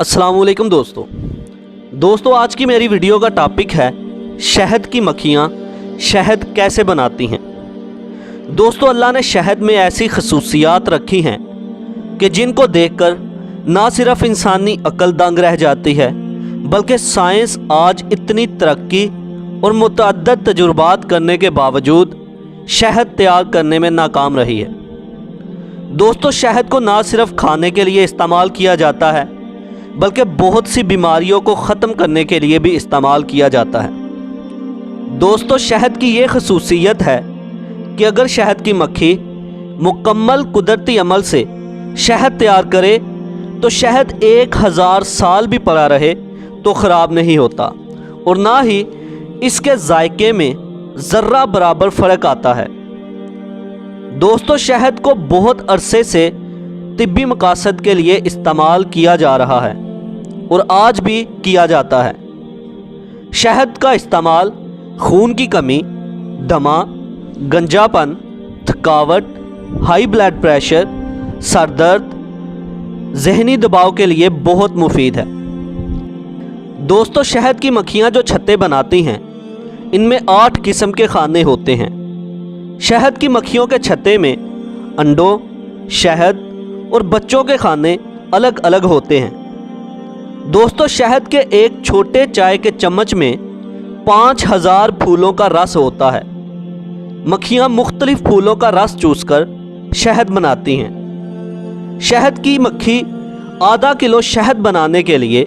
अस्सलाम वालेकुम दोस्तों आज की मेरी वीडियो का टॉपिक है शहद की मक्खियाँ शहद कैसे बनाती हैं। दोस्तों अल्लाह ने शहद में ऐसी खसूसियात रखी हैं कि जिनको देखकर ना सिर्फ इंसानी अक्ल दंग रह जाती है बल्कि साइंस आज इतनी तरक्की और मुतअद्दिद तजुर्बात करने के बावजूद शहद तैयार करने में नाकाम रही है। दोस्तों शहद को ना सिर्फ खाने के लिए इस्तेमाल किया जाता है बल्कि बहुत सी बीमारियों को ख़त्म करने के लिए भी इस्तेमाल किया जाता है। दोस्तों शहद की ये खसूसियत है कि अगर शहद की मक्खी मुकम्मल कुदरती अमल से शहद तैयार करे तो शहद 1000 साल भी पड़ा रहे तो ख़राब नहीं होता और ना ही इसके जायके में ज़र्रा बराबर फ़र्क आता है। दोस्तों शहद को बहुत अरसे से तिब्बी मकासद के लिए इस्तेमाल किया जा रहा है और आज भी किया जाता है। शहद का इस्तेमाल खून की कमी, दमा, गंजापन, थकावट, हाई ब्लड प्रेशर, सर दर्द, जहनी दबाव के लिए बहुत मुफीद है। दोस्तों शहद की मक्खियाँ जो छत्ते बनाती हैं इनमें 8 किस्म के खाने होते हैं। शहद की मक्खियों के छत्ते में अंडों, शहद और बच्चों के खाने अलग अलग होते हैं। दोस्तों शहद के एक छोटे चाय के चम्मच में 5000 फूलों का रस होता है। मक्खियाँ मुख्तलिफ फूलों का रस चूसकर शहद बनाती हैं। शहद की मक्खी आधा किलो शहद बनाने के लिए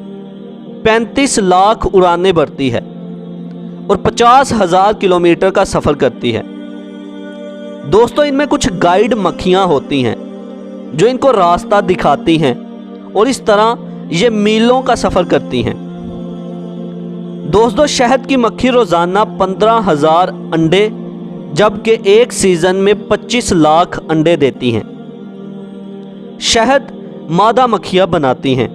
35 लाख उड़ानें भरती है और 50,000 किलोमीटर का सफ़र करती है। दोस्तों इनमें कुछ गाइड मक्खियाँ होती हैं जो इनको रास्ता दिखाती हैं और इस तरह ये मीलों का सफ़र करती हैं। दोस्तों शहद की मक्खी रोज़ाना 15,000 अंडे जबकि एक सीज़न में 25 लाख अंडे देती हैं। शहद मादा मक्खियाँ बनाती हैं।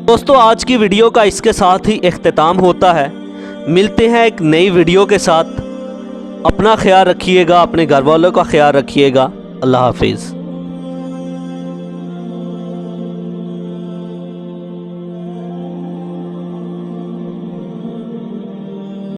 दोस्तों आज की वीडियो का इसके साथ ही इख्तिताम होता है। मिलते हैं एक नई वीडियो के साथ। अपना ख्याल रखिएगा, अपने घर वालों का ख्याल रखिएगा। अल्लाह हाफिज़।